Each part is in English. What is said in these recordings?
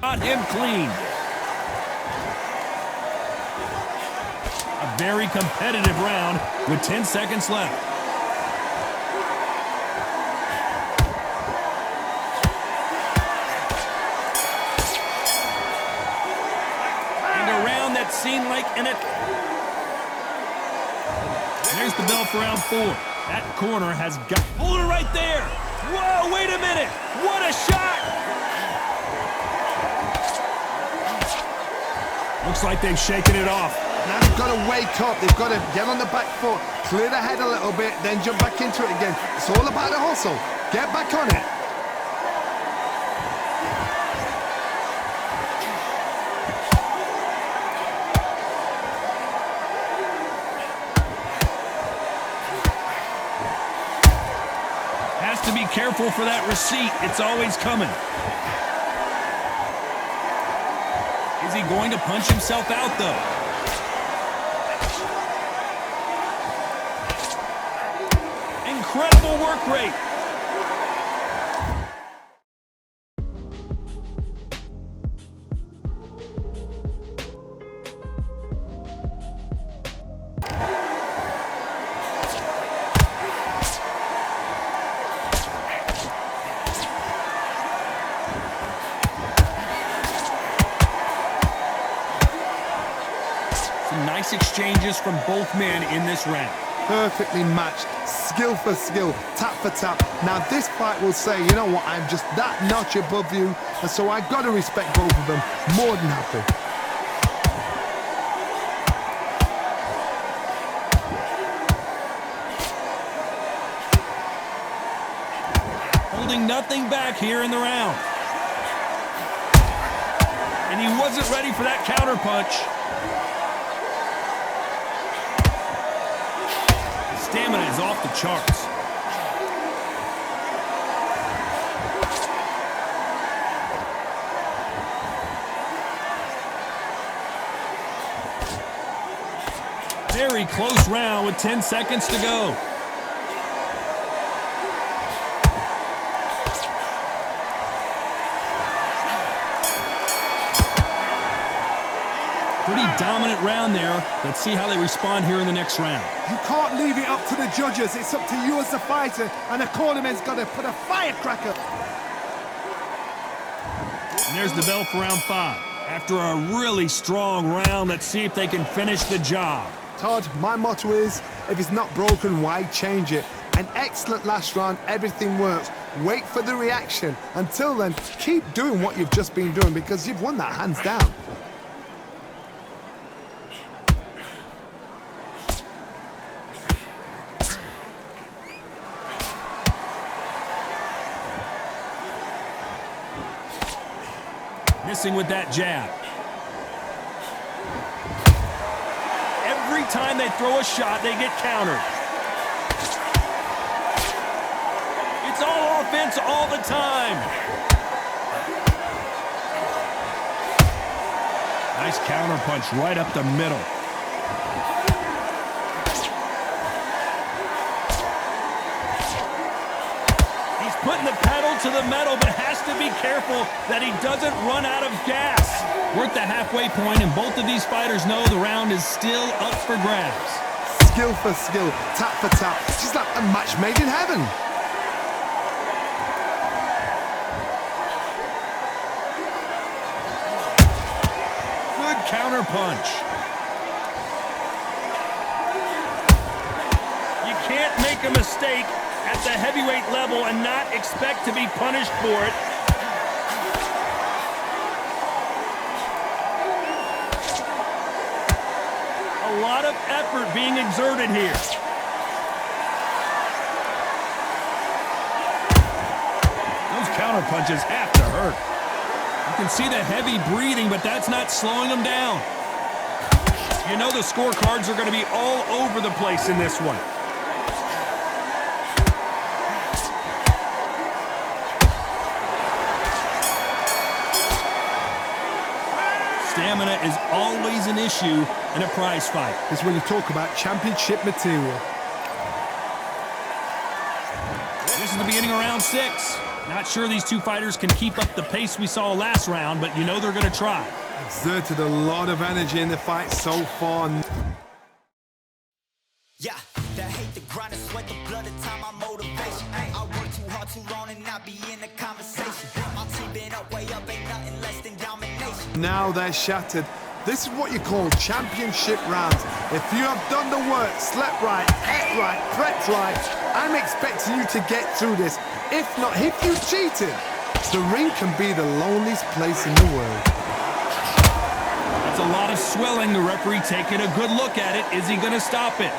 Got him clean. A very competitive round with 10 seconds left. And a round that seemed like an... There's the bell for round 4. That corner has got... Hold it right there. Whoa, wait a minute. What a shot. Looks like they've shaken it off. Now they've got to wake up. They've got to get on the back foot, clear the head a little bit, then jump back into it again. It's all about the hustle. Get back on it. Has to be careful for that receipt. It's always coming. Is he going to punch himself out, though? Incredible work rate. Nice exchanges from both men in this round. Perfectly matched, skill for skill, tap for tap. Now this fight will say, you know what, I'm just that notch above you, and so I've got to respect both of them. More than happy. Holding nothing back here in the round. And he wasn't ready for that counter punch. Stamina is off the charts. Very close round with 10 seconds to go. Pretty dominant round there. Let's see how they respond here in the next round. You can't leave it up to the judges. It's up to you as the fighter, and the cornerman's got to put a firecracker. And there's the bell for round 5. After a really strong round, let's see if they can finish the job. Todd, my motto is, if it's not broken, why change it? An excellent last round, everything works. Wait for the reaction. Until then, keep doing what you've just been doing, because you've won that hands down. Missing with that jab. Every time they throw a shot, they get countered. It's all offense all the time. Nice counter punch right up the middle. He's putting the pedal to the metal, but has to be careful that he doesn't run out of gas. We're at the halfway point, and both of these fighters know the round is still up for grabs. Skill for skill, tap for tap. Just like a match made in heaven. Good counter punch. You can't make a mistake at the heavyweight level and not expect to be punished for it. A lot of effort being exerted here. Those counter punches have to hurt. You can see the heavy breathing, but that's not slowing them down. You know the scorecards are going to be all over the place in this one. Stamina is always an issue in a prize fight. This is when you talk about championship material. This is the beginning of round 6. Not sure these two fighters can keep up the pace we saw last round, but you know they're going to try. Exerted a lot of energy in the fight so far. Yeah, the hate, the grind, the sweat, the blood, the time, my motivation. I work too hard, too long, and not be in the conversation. My team been up, way up, ain't nothing less than domination. Now they're shattered. This is what you call championship rounds. If you have done the work, slept right, ate right, prepped right, I'm expecting you to get through this. If not, if you cheated, the ring can be the loneliest place in the world. That's a lot of swelling. The referee taking a good look at it. Is he going to stop it?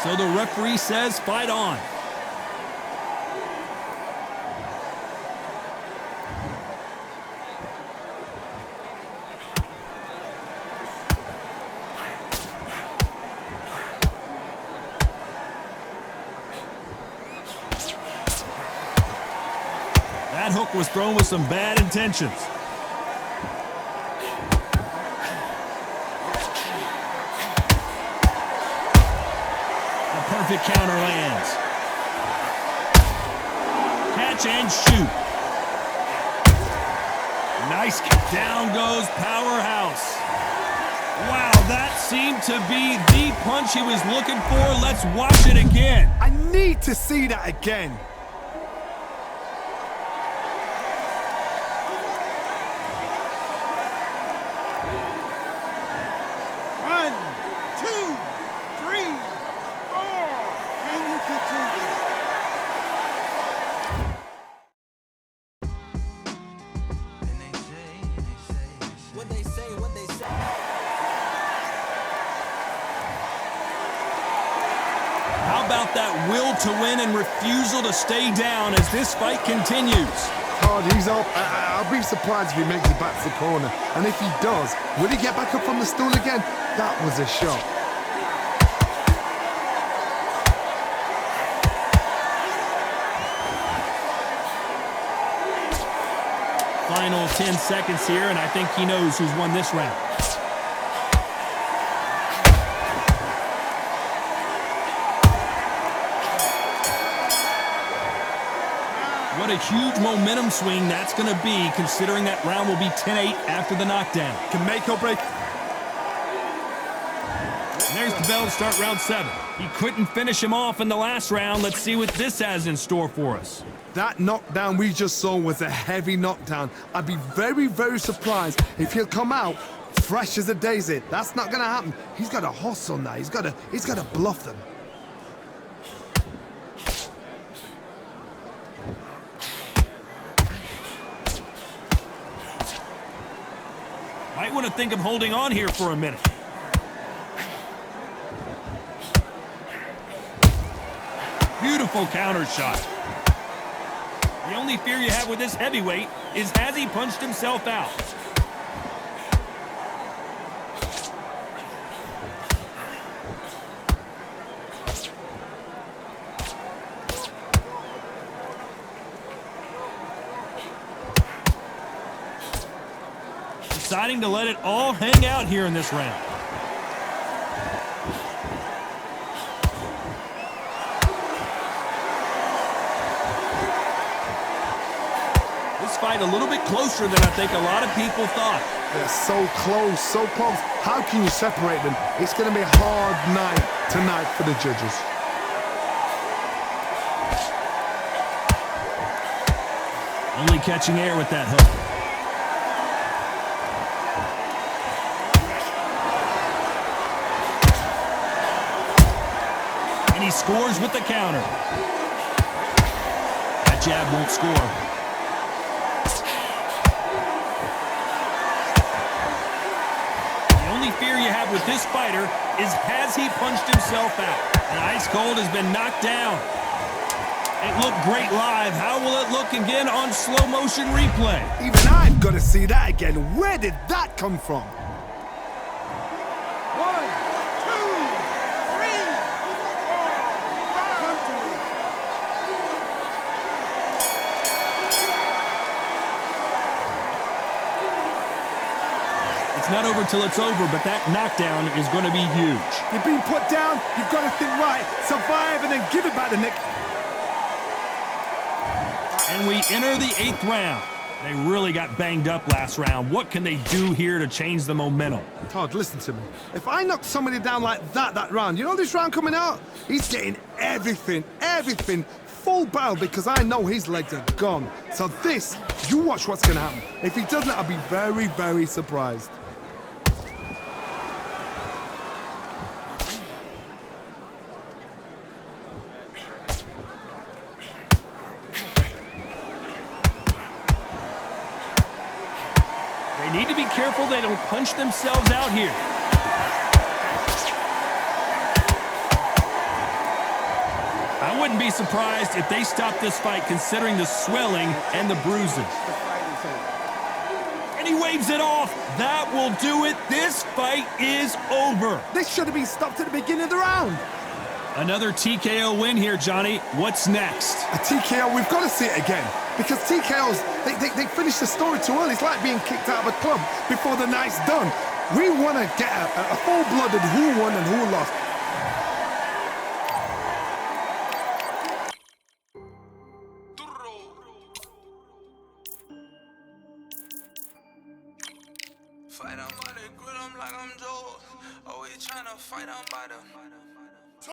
So the referee says fight on. That hook was thrown with some bad intentions. The perfect counter lands. Catch and shoot. Nice. Down goes Powerhouse. Wow, that seemed to be the punch he was looking for. Let's watch it again. I need to see that again. How about that will to win and refusal to stay down as this fight continues? God, he's up. I'll be surprised if he makes it back to the corner. And if he does, will he get back up from the stool again? That was a shot. Final 10 seconds here, and I think he knows who's won this round. What a huge momentum swing that's going to be, considering that round will be 10-8 after the knockdown. Can make or break. And there's the bell to start round 7. He couldn't finish him off in the last round. Let's see what this has in store for us. That knockdown we just saw was a heavy knockdown. I'd be very, very surprised if he'll come out fresh as a daisy. That's not going to happen. He's got to hustle now. He's got to bluff them. Might want to think of holding on here for a minute. Beautiful counter shot. The only fear you have with this heavyweight is has he punched himself out? Deciding to let it all hang out here in this round. This fight a little bit closer than I think a lot of people thought. They're so close, so close. How can you separate them? It's going to be a hard night tonight for the judges. Only catching air with that hook. And he scores with the counter. That jab won't score. The only fear you have with this fighter is has he punched himself out? And Ice Cold has been knocked down. It looked great live. How will it look again on slow motion replay? Even I've got to see that again. Where did that come from? 1, 2, 3. It's not over till it's over, but that knockdown is going to be huge. You've been put down. You've got to think right. Survive and then give it back the next. And we enter the 8th round. They really got banged up last round. What can they do here to change the momentum? Todd, listen to me. If I knock somebody down like that round, you know this round coming out? He's getting everything, full barrel, because I know his legs are gone. So this, you watch what's going to happen. If he doesn't, I'll be very, very surprised. They need to be careful they don't punch themselves out here. I wouldn't be surprised if they stop this fight considering the swelling and the bruising. And he waves it off. That will do it. This fight is over. This should have been stopped at the beginning of the round. Another TKO win here, Johnny. What's next? A TKO, we've got to see it again. Because TKOs, they finish the story too early. It's like being kicked out of a club before the night's done. We want to get a full-blooded who won and who lost. Fight, I'm by the grill, I'm like I'm Joe. Always tryna fight, I'm by the